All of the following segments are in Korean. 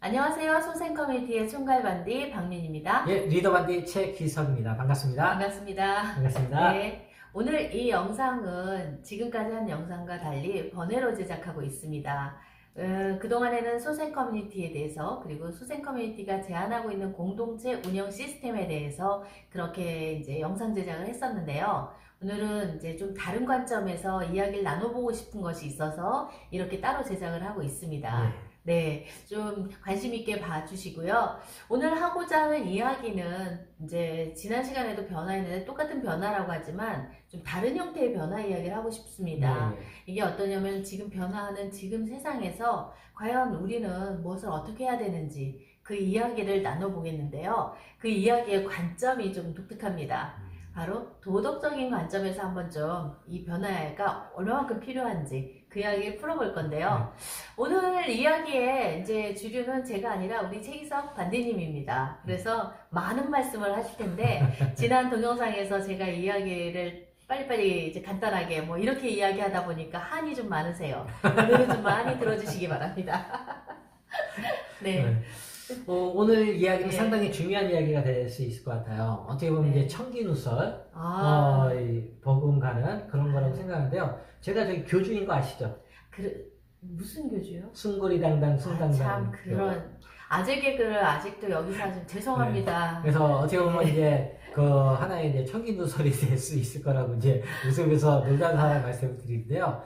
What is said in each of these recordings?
안녕하세요. 소생 커뮤니티의 총괄반디 박민입니다. 예, 리더반디 최기석입니다. 반갑습니다. 반갑습니다. 반갑습니다. 네, 오늘 이 영상은 지금까지 한 영상과 달리 번외로 제작하고 있습니다. 그동안에는 소생 커뮤니티에 대해서 그리고 소생 커뮤니티가 제안하고 있는 공동체 운영 시스템에 대해서 그렇게 이제 영상 제작을 했었는데요. 오늘은 이제 좀 다른 관점에서 이야기를 나눠보고 싶은 것이 있어서 이렇게 따로 제작을 하고 있습니다. 네, 좀 관심 있게 봐주시고요. 오늘 하고자 하는 이야기는 이제 지난 시간에도 변화했는데 똑같은 변화라고 하지만 좀 다른 형태의 변화 이야기를 하고 싶습니다. 이게 어떠냐면 지금 변화하는 지금 세상에서 과연 우리는 무엇을 어떻게 해야 되는지 그 이야기를 나눠보겠는데요. 그 이야기의 관점이 좀 독특합니다. 바로 도덕적인 관점에서 한번 좀 이 변화가 얼마만큼 필요한지 그 이야기를 풀어볼 건데요. 오늘 이야기의 이제 주류는 제가 아니라 우리 최기석 반디님입니다. 그래서 많은 말씀을 하실 텐데 지난 동영상에서 제가 이야기를 빨리빨리 이제 간단하게 뭐 이렇게 이야기하다 보니까 한이 좀 많으세요. 오늘은 좀 많이 들어주시기 바랍니다. 네. 오늘 이야기는 네. 상당히 중요한 이야기가 될 수 있을 것 같아요. 어떻게 보면 네. 이제 청기누설, 아, 버금가는 그런 거라고 생각하는데요. 제가 저기 교주인 거 아시죠? 무슨 교주요? 숭고리당당 숭당당. 참 그런 아재 개그를 아직도 여기서 하시면 죄송합니다. 그래서 어떻게 보면 네. 이제 그 하나의 이제 청기누설이 될 수 있을 거라고 이제 웃으면서 놀다가 말씀을 드리는데요.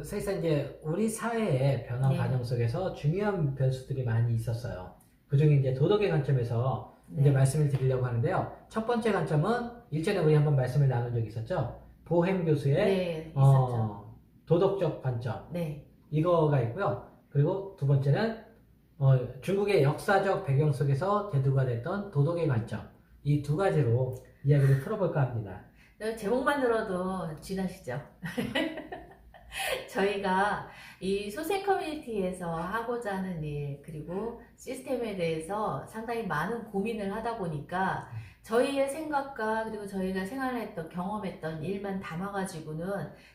사실상 이제 우리 사회의 변화 네. 과정 속에서 중요한 변수들이 많이 있었어요. 그 중에 이제 도덕의 관점에서 이제 말씀을 드리려고 하는데요. 첫 번째 관점은 일전에 우리 한번 말씀을 나눈 적이 있었죠. 보햄 교수의 네, 있었죠. 도덕적 관점. 네. 이거가 있고요. 그리고 두 번째는 중국의 역사적 배경 속에서 대두가 됐던 도덕의 관점. 이 두 가지로 이야기를 풀어볼까 합니다. 제목만 들어도 쥐나시죠? 저희가 이 소생 커뮤니티에서 하고자 하는 일 그리고 시스템에 대해서 상당히 많은 고민을 하다 보니까 저희의 생각과 그리고 저희가 생활했던 경험했던 일만 담아가지고는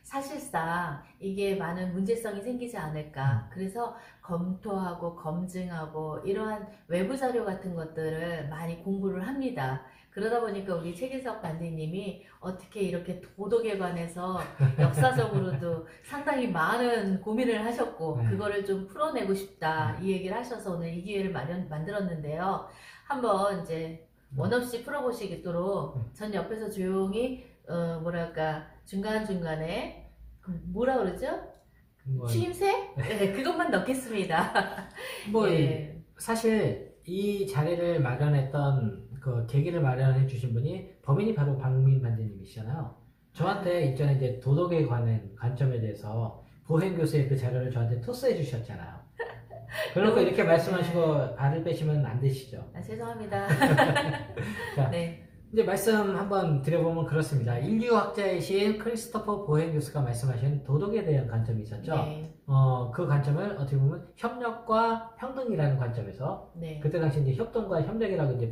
사실상 이게 많은 문제성이 생기지 않을까. 그래서 검토하고 검증하고 이러한 외부 자료 같은 것들을 많이 공부를 합니다. 그러다 보니까 우리 최기석 반디님이 어떻게 이렇게 도덕에 관해서 역사적으로도 상당히 많은 고민을 하셨고 그거를 좀 풀어내고 싶다 이 얘기를 하셔서 오늘 이 기회를 만들었는데요. 한번 이제 원없이 풀어보시도록 전 옆에서 조용히 뭐랄까 중간중간에 뭐라 그러죠? 추임새? 네, 그것만 넣겠습니다. 예. 사실 이 자리를 마련했던 그 계기를 마련해 주신 분이 범인이 바로 박민 반디님이시잖아요. 저한테 있잖아요, 이제 도덕에 관한 관점에 대해서 보행 교수의 그 자료를 저한테 토스해 주셨잖아요. 그러니까 이렇게 말씀하시고 발을 빼시면 안 되시죠. 죄송합니다. 자, 네. 이제 말씀 한번 드려보면 그렇습니다. 인류학자이신 크리스토퍼 보행 교수가 말씀하신 도덕에 대한 관점이 있었죠. 네. 그 관점을 어떻게 보면 협력과 평등이라는 관점에서 그때 당시 이제 협동과 협력이라고 이제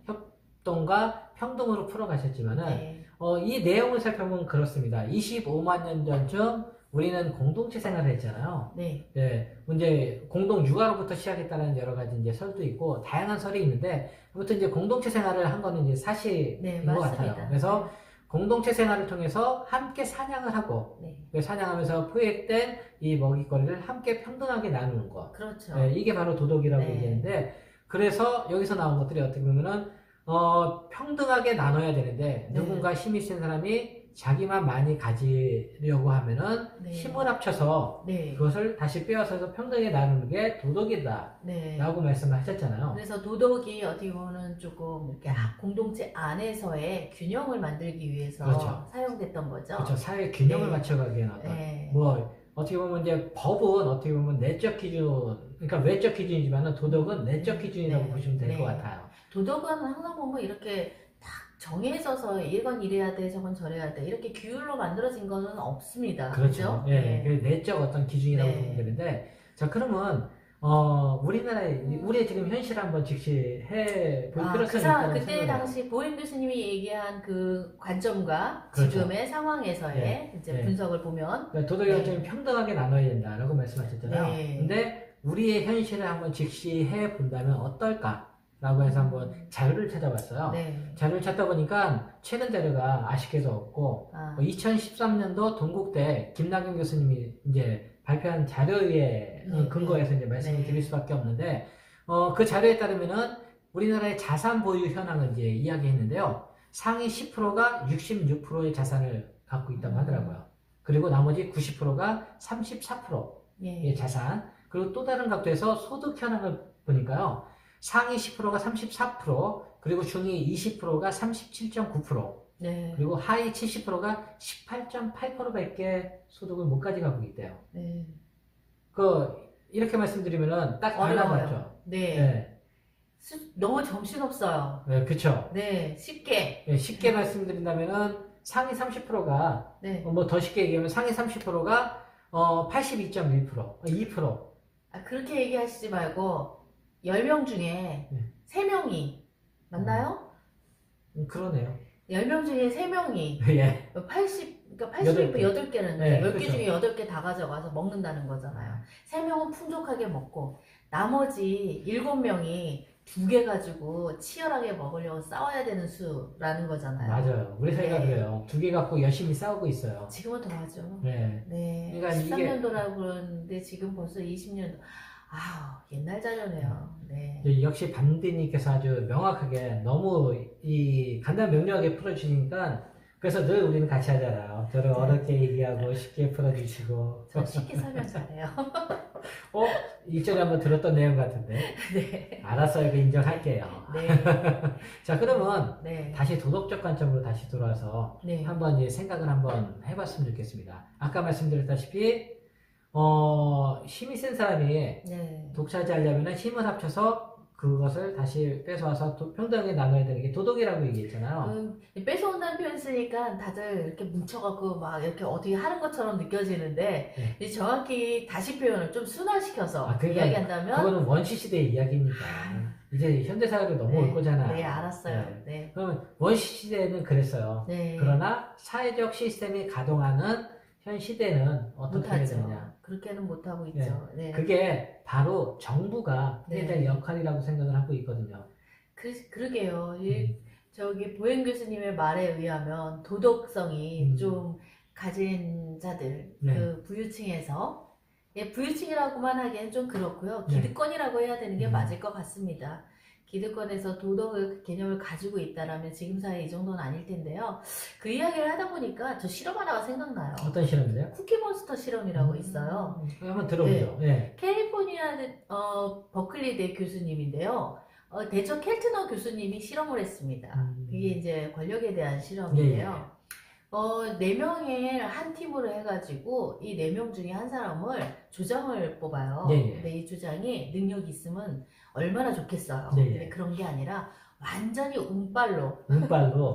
협동과 평등으로 풀어가셨지만은 이 내용을 살펴보면 그렇습니다. 25만 년 전쯤 우리는 공동체 생활을 했잖아요. 이제 공동 육아로부터 시작했다는 여러 가지 이제 설도 있고 다양한 설이 있는데 아무튼 이제 공동체 생활을 한 거는 이제 사실인 것 같아요. 그래서 공동체 생활을 통해서 함께 사냥을 하고 사냥하면서 포획된 이 먹이거리를 함께 평등하게 나누는 것. 그렇죠. 이게 바로 도덕이라고 얘기하는데 그래서 여기서 나온 것들이 어떻게 보면은 평등하게 나눠야 되는데 누군가 힘이 센 사람이 자기만 많이 가지려고 하면은 힘을 합쳐서 그것을 다시 빼앗아서 평등하게 나누는 게 도덕이다 라고 말씀을 하셨잖아요. 그래서 도덕이 어떻게 보면 조금 이렇게 공동체 안에서의 균형을 만들기 위해서 사용됐던 거죠. 그렇죠. 사회 균형을 맞춰가기 위한 어떤 어떻게 보면 이제 법은 어떻게 보면 내적 기준, 그러니까 외적 기준이지만 도덕은 내적 기준이라고 보시면 될 것 같아요. 도덕은 항상 보면 이렇게 딱 정해져서 이건 이래야 돼, 저건 저래야 돼 이렇게 규율로 만들어진 거는 없습니다. 그렇죠. 내적 어떤 기준이라고 보면 되는데, 자 그러면 우리의 지금 현실을 한번 직시해 볼 필요성이 있다고 그때 생각해요. 당시 보임 교수님이 얘기한 그 관점과 지금의 상황에서의 이제 분석을 보면 그러니까 도덕의 관점이 평등하게 나눠야 된다라고 말씀하셨잖아요. 근데 우리의 현실을 한번 직시해 본다면 어떨까라고 해서 한번 자료를 찾아봤어요. 네. 자료를 찾다 보니까 최근 자료가 아쉽게도 없고 2013년도 동국대 김나경 교수님이 이제 발표한 자료에 근거해서 이제 말씀을 드릴 수밖에 없는데 그 자료에 따르면은 우리나라의 자산 보유 현황을 이제 이야기했는데요. 상위 10%가 66%의 자산을 갖고 있다고 하더라고요. 그리고 나머지 90%가 34%의 자산. 그리고 또 다른 각도에서 소득 현황을 보니까요. 상위 10%가 34%, 그리고 중위 20%가 37.9%, 네. 그리고 하위 70%가 18.8%밖에 소득을 못 가져가고 있대요. 네. 이렇게 말씀드리면은 딱 어려워요. 네. 네. 너무 정신없어요. 네, 그쵸. 네, 쉽게. 네, 쉽게 말씀드린다면은 상위 30%가, 네. 뭐 더 쉽게 얘기하면 상위 30%가 82.1%, 2%. 그렇게 얘기하시지 말고 10명 중에 3명이 맞나요? 그러네요. 10명 중에 3명이 예. 그러니까 88개는 네, 10개 그렇죠. 중에 8개 다 가져가서 먹는다는 거잖아요. 3명은 풍족하게 먹고 나머지 7명이 2개 가지고 치열하게 먹으려고 싸워야 되는 수라는 거잖아요. 맞아요. 우리 사회가 그래요. 2개 갖고 열심히 싸우고 있어요. 지금은 더 하죠. 네. 네. 그러니까 13년도라고 그러는데 지금 벌써 20년. 아우, 옛날 자료네요. 네. 역시 반디님께서 아주 명확하게 너무 간단 명료하게 풀어주시니까 그래서 늘 우리는 같이 하잖아요. 저를 어렵게 얘기하고 쉽게 풀어주시고. 저 쉽게 설명 잘해요. 일전에 한번 들었던 내용 같은데. 네. 알았어요. 이거 인정할게요. 네. 자, 그러면 네. 다시 도덕적 관점으로 다시 돌아와서 네. 한번 이제 생각을 한번 해봤으면 좋겠습니다. 아까 말씀드렸다시피 힘이 센 사람이 네. 독차지하려면 힘을 합쳐서 그것을 다시 뺏어와서 평등하게 나눠야 되는 게 도덕이라고 얘기했잖아요. 뺏어온다는 표현 쓰니까 다들 이렇게 뭉쳐갖고 막 이렇게 어떻게 하는 것처럼 느껴지는데 네. 정확히 다시 표현을 좀 순화시켜서 그러니까 이야기한다면 그거는 원시 시대의 이야기입니다. 이제 현대 사회로 넘어올 거잖아요. 네, 알았어요. 네. 그러면 원시 시대는 그랬어요. 네. 그러나 사회적 시스템이 가동하는 현 시대는 어떻게 해야 되느냐? 그렇게는 못하고 있죠. 네. 그게 바로 정부가 해야 될 역할이라고 생각을 하고 있거든요. 그러게요. 저기 보행 교수님의 말에 의하면 도덕성이 좀 가진 자들, 그 부유층에서 부유층이라고만 하기엔 좀 그렇고요. 기득권이라고 해야 되는 게 맞을 것 같습니다. 기득권에서 도덕의 개념을 가지고 있다라면 지금 사회 이 정도는 아닐 텐데요. 그 이야기를 하다 보니까 저 실험 하나가 생각나요. 어떤 실험이요? 쿠키몬스터 실험이라고 있어요. 한번 들어보죠. 네. 캘리포니아 버클리대 교수님인데요. 대처 켈트너 교수님이 실험을 했습니다. 그게 이제 권력에 대한 실험인데요. 4명의 한 팀으로 해가지고 이 4명 중에 한 사람을 조장을 뽑아요. 근데 이 조장이 능력이 있으면 얼마나 좋겠어요. 근데 그런 게 아니라 완전히 운빨로.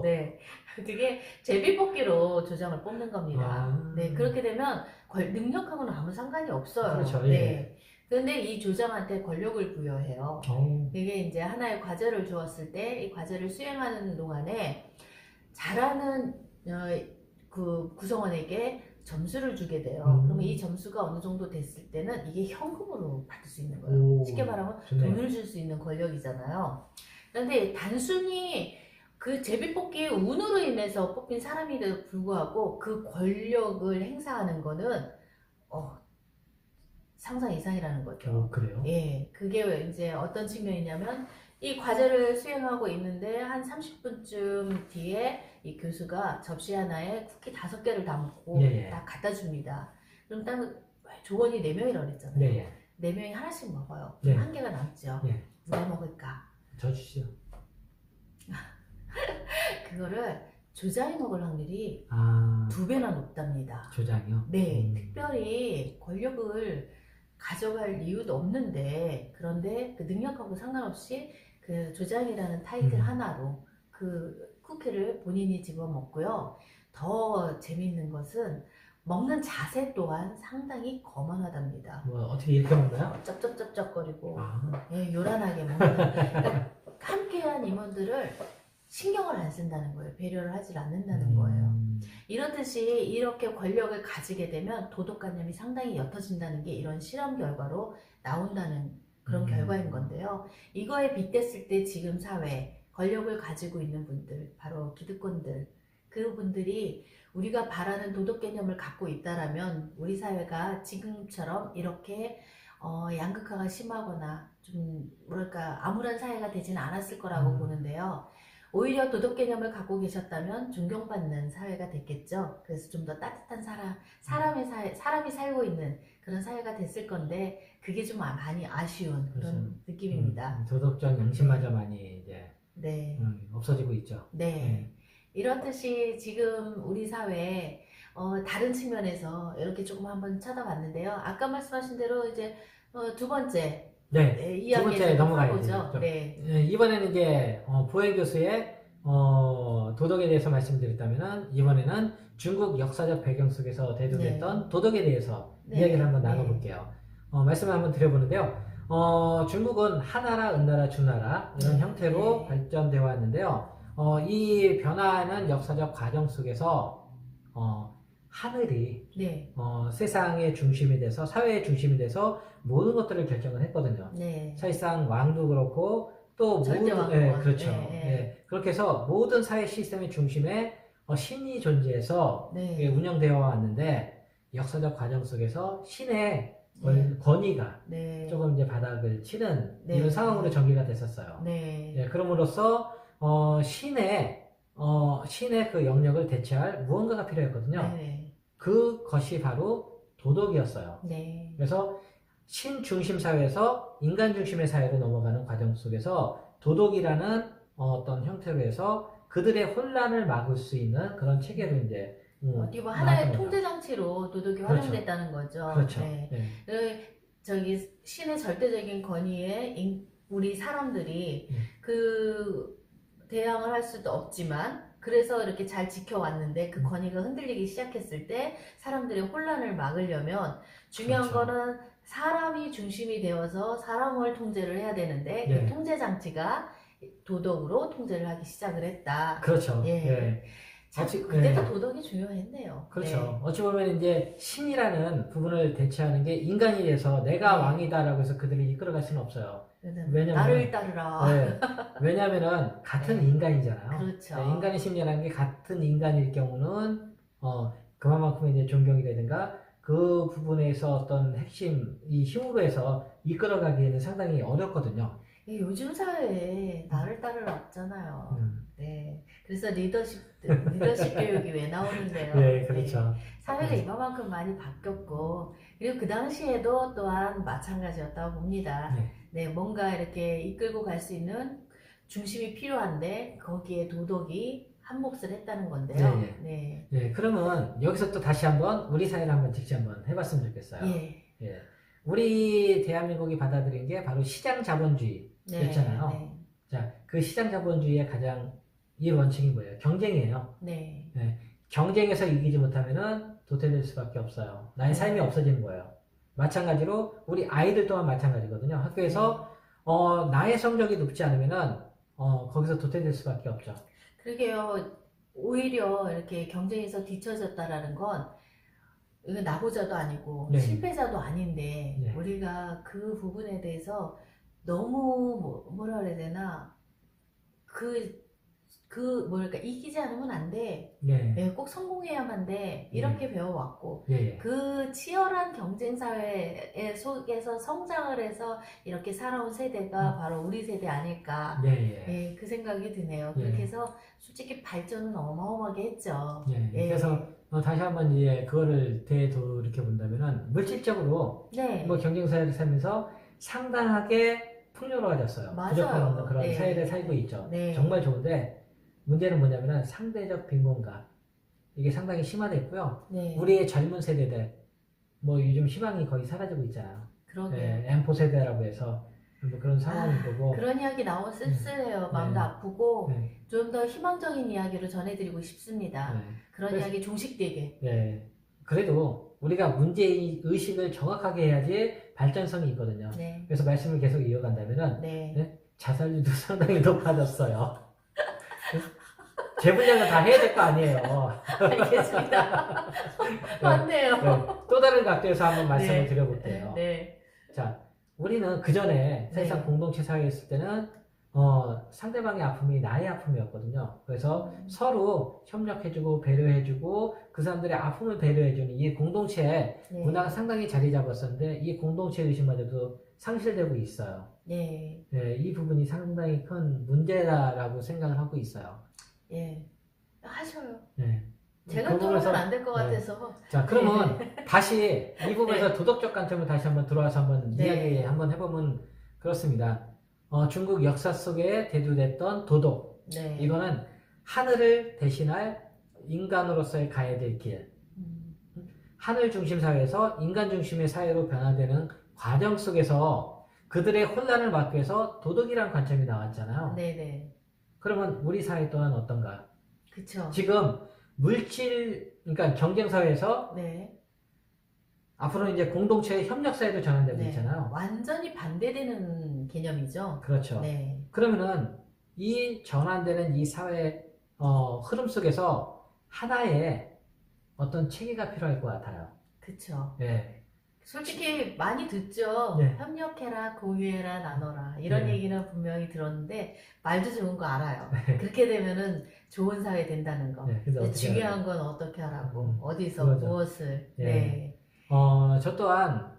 네. 그게 제비뽑기로 조장을 뽑는 겁니다. 네. 그렇게 되면 능력하고는 아무 상관이 없어요. 그렇죠. 네. 그런데 이 조장한테 권력을 부여해요. 이게 이제 하나의 과제를 주었을 때 이 과제를 수행하는 동안에 잘하는 그 구성원에게 점수를 주게 돼요. 그러면 이 점수가 어느 정도 됐을 때는 이게 현금으로 받을 수 있는 거예요. 쉽게 말하면 돈을 줄 수 있는 권력이잖아요. 그런데 단순히 그 제비뽑기의 운으로 인해서 뽑힌 사람에도 불구하고 그 권력을 행사하는 거는 상상 이상이라는 거죠. 그래요? 예, 그게 이제 어떤 측면이냐면 이 과제를 수행하고 있는데 한 30분쯤 뒤에 이 교수가 접시 하나에 쿠키 5개를 담고 딱 갖다 줍니다. 그럼 딱 조원이 4명이라고 그랬잖아요. 4명이 하나씩 먹어요. 그럼 1개가 남죠. 누가 먹을까? 저 주시죠. 그거를 조장이 먹을 확률이 2배나 높답니다. 조장이요? 네, 특별히 권력을 가져갈 이유도 없는데 그런데 그 능력하고 상관없이 그 조장이라는 타이틀 하나로 그 쿠키를 본인이 집어먹고요. 더 재미있는 것은 먹는 자세 또한 상당히 거만하답니다. 어떻게 이렇게 먹나요? 쩝쩝쩝쩝거리고 요란하게 먹는. 그러니까 함께한 임원들을 신경을 안 쓴다는 거예요. 배려를 하질 않는다는 거예요. 이렇듯이 이렇게 권력을 가지게 되면 도덕관념이 상당히 옅어진다는 게 이런 실험 결과로 나온다는 그런 결과인 건데요. 이거에 빗댔을 때 지금 사회, 권력을 가지고 있는 분들, 바로 기득권들, 그분들이 우리가 바라는 도덕 개념을 갖고 있다라면 우리 사회가 지금처럼 이렇게 양극화가 심하거나 좀 뭐랄까 암울한 사회가 되지는 않았을 거라고 보는데요. 오히려 도덕 개념을 갖고 계셨다면 존경받는 사회가 됐겠죠. 그래서 좀 더 따뜻한 사람이 살고 있는 그런 사회가 됐을 건데 그게 좀 많이 아쉬운 그런 느낌입니다. 도덕적 양심마저 많이 이제 네. 없어지고 있죠. 네. 이렇듯이 지금 우리 사회에 다른 측면에서 이렇게 조금 한번 쳐다봤는데요. 아까 말씀하신 대로 이제 두 번째 두 번째 넘어가야죠. 네. 이번에는 이제 보혜 교수의 도덕에 대해서 말씀드렸다면은 이번에는 중국 역사적 배경 속에서 대두됐던 도덕에 대해서 이야기를 한번 나눠볼게요. 말씀을 한번 드려보는데요. 중국은 하나라, 은나라, 주나라 이런 형태로 발전되어 왔는데요. 이 변화하는 역사적 과정 속에서 하늘이 세상의 중심이 돼서 사회의 중심이 돼서 모든 것들을 결정을 했거든요. 사실상 왕도 그렇고 또 모든 그렇죠. 그렇게 해서 모든 사회 시스템의 중심에 신이 존재해서 운영되어 왔는데 역사적 과정 속에서 신의 권위가 조금 이제 바닥을 치는 이런 상황으로 전개가 됐었어요. 그럼으로써 신의 그 영역을 대체할 무언가가 필요했거든요. 그것이 바로 도덕이었어요. 그래서 신 중심 사회에서 인간 중심의 사회로 넘어가는 과정 속에서 도덕이라는 어떤 형태로 해서 그들의 혼란을 막을 수 있는 그런 체계로 이제 어떻게 보면 하나의 통제 장치로 도덕이 활용됐다는 거죠. 그렇죠. 저기 신의 절대적인 권위에 우리 사람들이 그 대항을 할 수도 없지만 그래서 이렇게 잘 지켜왔는데 그 권위가 흔들리기 시작했을 때 사람들의 혼란을 막으려면 중요한 거는 사람이 중심이 되어서 사람을 통제를 해야 되는데 그 통제 장치가 도덕으로 통제를 하기 시작을 했다. 그렇죠. 그때도 도덕이 중요했네요. 그렇죠. 어찌 보면 이제 신이라는 부분을 대체하는 게 인간이 돼서 내가 왕이다라고 해서 그들을 이끌어갈 수는 없어요. 왜냐면 나를 따르라. 왜냐면은 같은 인간이잖아요. 그렇죠. 인간의 심리라는 게 같은 인간일 경우는 그만큼 이제 존경이라든가 그 부분에서 어떤 핵심 이 힘으로 해서 이끌어가기에는 상당히 어렵거든요. 요즘 사회에 나를 따르라 없잖아요. 그래서 리더십 교육이 왜 나오는데요? 그렇죠. 사회가 이만큼 많이 바뀌었고, 그리고 그 당시에도 또한 마찬가지였다고 봅니다. 뭔가 이렇게 이끌고 갈 수 있는 중심이 필요한데, 거기에 도덕이 한 몫을 했다는 건데요. 그러면 여기서 또 다시 한번 우리 사회를 한번 직접 한번 해봤으면 좋겠어요. 우리 대한민국이 받아들인 게 바로 시장 자본주의였잖아요. 자, 그 시장 자본주의의 가장 이 원칙이 뭐예요? 경쟁이에요. 경쟁에서 이기지 못하면은 도태될 수밖에 없어요. 나의 삶이 없어지는 거예요. 마찬가지로 우리 아이들 또한 마찬가지거든요. 학교에서 나의 성적이 높지 않으면은 거기서 도태될 수밖에 없죠. 그러게요. 오히려 이렇게 경쟁에서 뒤처졌다라는 건 이거 나고자도 아니고 실패자도 아닌데 우리가 그 부분에 대해서 너무 뭐라 그래야 되나 뭐랄까 이기지 않으면 안 돼. 꼭 성공해야만 돼. 이렇게 배워왔고 그 치열한 경쟁 사회 속에서 성장을 해서 이렇게 살아온 세대가 바로 우리 세대 아닐까. 그 생각이 드네요. 그렇게 해서 솔직히 발전은 어마어마하게 했죠. 그래서 다시 한번 이제 그거를 되돌이켜 본다면은 물질적으로 뭐 경쟁사회를 살면서 상당하게 풍요로워졌어요. 부족함 없는 그런 사회를 살고 있죠. 정말 좋은데 문제는 뭐냐면은 상대적 빈곤감 이게 상당히 심화됐고요. 우리의 젊은 세대들 뭐 요즘 희망이 거의 사라지고 있잖아요. M4 세대라고 해서 뭐 그런 상황인 거고. 그런 이야기 나오면 씁쓸해요. 마음도 아프고 좀 더 희망적인 이야기를 전해드리고 싶습니다. 그런 이야기 종식되게. 그래도 우리가 문제의식을 정확하게 해야지 발전성이 있거든요. 그래서 말씀을 계속 이어간다면은 자살률도 상당히 높아졌어요. 제 분량은 다 해야 될 거 아니에요. 알겠습니다. 맞네요. 네, 또 다른 각도에서 한번 말씀을 네. 드려볼게요. 네. 자, 우리는 그 전에 사실상 네. 공동체 사회에 있을 때는 상대방의 아픔이 나의 아픔이었거든요. 그래서 서로 협력해주고 배려해주고 그 사람들의 아픔을 배려해주는 이 공동체 네. 문화가 상당히 자리 잡았었는데 이 공동체 의식마저도 상실되고 있어요. 네. 네, 이 부분이 상당히 큰 문제다라고 생각을 하고 있어요. 예. 하셔요. 네. 제가 그 또 하면 부분에서- 안 될 것 네. 같아서. 자, 그러면 다시 이 부분에서 도덕적 관점을 다시 한번 들어와서 한번 네. 이야기 한번 해보면 그렇습니다. 중국 역사 속에 대두됐던 도덕. 네. 이거는 하늘을 대신할 인간으로서의 가야 될 길. 하늘 중심 사회에서 인간 중심의 사회로 변화되는 과정 속에서 그들의 혼란을 막기 위해서 도덕이라는 관점이 나왔잖아요. 네네. 그러면 우리 사회 또한 어떤가? 그쵸. 지금 그러니까 경쟁 사회에서 네. 앞으로는 이제 공동체의 협력 사회로 전환되고 네. 있잖아요. 완전히 반대되는 개념이죠. 그렇죠. 네. 그러면은 이 전환되는 이 사회 흐름 속에서 하나의 어떤 체계가 필요할 것 같아요. 그쵸. 네. 솔직히 많이 듣죠. 네. 협력해라, 공유해라, 나눠라. 이런 네. 얘기는 분명히 들었는데 말도 좋은 거 알아요. 네. 그렇게 되면은 좋은 사회 된다는 거. 네, 근데 근데 어떻게 중요한 건 어떻게 하라고, 어디서 그거죠. 무엇을. 네. 네. 저 또한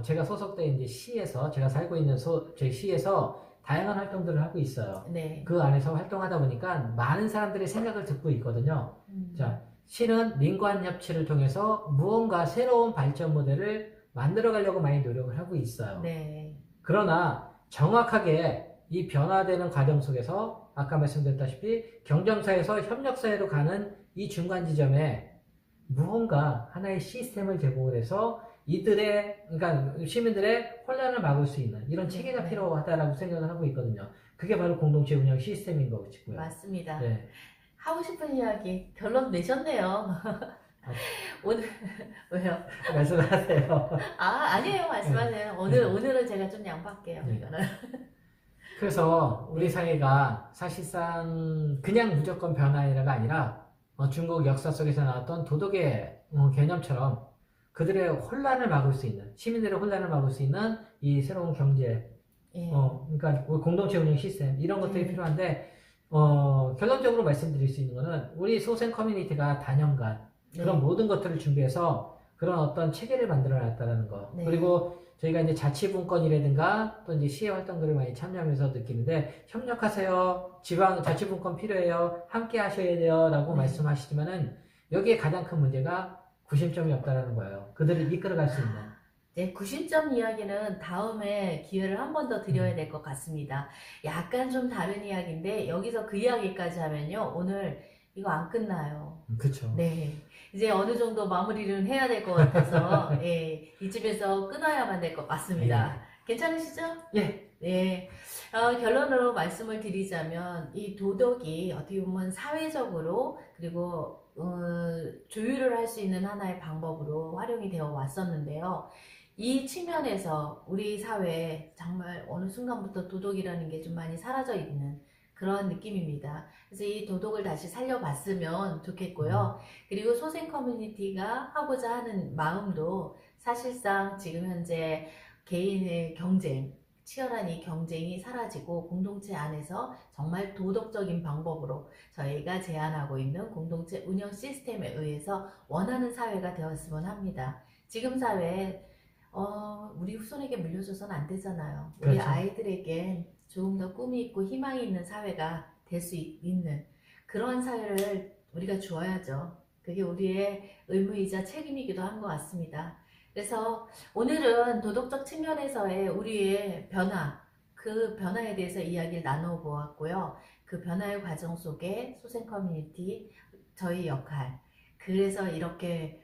제가 소속된 이제 시에서 제가 살고 있는 저희 시에서 다양한 활동들을 하고 있어요. 네. 그 안에서 활동하다 보니까 많은 사람들의 생각을 듣고 있거든요. 자, 시는 민관 협치를 통해서 무언가 새로운 발전 모델을 만들어 가려고 많이 노력을 하고 있어요. 네. 그러나 정확하게 이 변화되는 과정 속에서 아까 말씀드렸다시피 경쟁사에서 협력사회로 가는 이 중간 지점에 무언가 하나의 시스템을 제공을 해서 그러니까 시민들의 혼란을 막을 수 있는 이런 체계가 네. 필요하다라고 생각을 하고 있거든요. 그게 바로 공동체 운영 시스템인 것이고요. 맞습니다. 네. 하고 싶은 이야기 결론 내셨네요. 오늘 왜요? 말씀하세요. 아니에요. 말씀하세요. 오늘은 제가 좀 양보할게요. 네. 이거는. 그래서 우리 사회가 사실상 그냥 무조건 변화가 아니라 중국 역사 속에서 나왔던 도덕의 개념처럼 그들의 혼란을 막을 수 있는, 시민들의 혼란을 막을 수 있는 이 새로운 경제, 예. 그러니까 공동체 운영 시스템 이런 것들이 필요한데 결론적으로 말씀드릴 수 있는 거는 우리 소생 커뮤니티가 단연간 그런 모든 것들을 준비해서 그런 어떤 체계를 만들어 놨다는 거. 네. 그리고 저희가 이제 자치분권이라든가 또 이제 시의 활동들을 많이 참여하면서 느끼는데 협력하세요. 지방 자치분권 필요해요. 함께 하셔야 돼요. 라고 말씀하시지만은 여기에 가장 큰 문제가 구심점이 없다라는 거예요. 그들을 이끌어갈 수 있는. 네, 구심점 이야기는 다음에 기회를 한 번 더 드려야 될 것 같습니다. 약간 좀 다른 이야기인데 여기서 그 이야기까지 하면요. 오늘 이거 안 끝나요. 그렇죠. 네. 이제 어느 정도 마무리를 해야 될 것 같아서 예, 이쯤에서 끊어야만 될 것 같습니다. 괜찮으시죠? 예. 네. 결론으로 말씀을 드리자면 이 도덕이 어떻게 보면 사회적으로 그리고 조율을 할 수 있는 하나의 방법으로 활용이 되어 왔었는데요. 이 측면에서 우리 사회에 정말 어느 순간부터 도덕이라는 게 좀 많이 사라져 있는 그런 느낌입니다. 그래서 이 도덕을 다시 살려봤으면 좋겠고요. 그리고 소생 커뮤니티가 하고자 하는 마음도 사실상 지금 현재 개인의 경쟁, 치열한 이 경쟁이 사라지고 공동체 안에서 정말 도덕적인 방법으로 저희가 제안하고 있는 공동체 운영 시스템에 의해서 원하는 사회가 되었으면 합니다. 지금 사회에 우리 후손에게 물려줘서는 안 되잖아요. 우리 그렇죠. 아이들에게 조금 더 꿈이 있고 희망이 있는 사회가 될 수 있는 그런 사회를 우리가 주어야죠. 그게 우리의 의무이자 책임이기도 한 것 같습니다. 그래서 오늘은 도덕적 측면에서의 우리의 변화, 그 변화에 대해서 이야기를 나누어 보았고요. 그 변화의 과정 속에 소생 커뮤니티, 저희 역할, 그래서 이렇게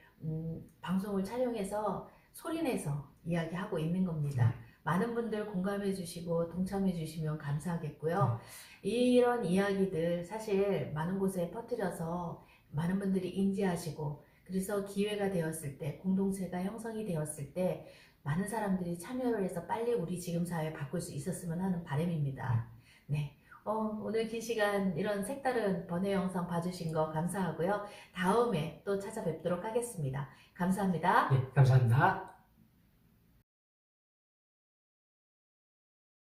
방송을 촬영해서 소리내서 이야기하고 있는 겁니다. 많은 분들 공감해 주시고 동참해 주시면 감사하겠고요. 이런 이야기들 사실 많은 곳에 퍼뜨려서 많은 분들이 인지하시고 그래서 기회가 되었을 때 공동체가 형성이 되었을 때 많은 사람들이 참여를 해서 빨리 우리 지금 사회 바꿀 수 있었으면 하는 바람입니다. 네, 오늘 긴 시간 이런 색다른 번외 영상 봐주신 거 감사하고요. 다음에 또 찾아뵙도록 하겠습니다. 감사합니다. 네, 감사합니다.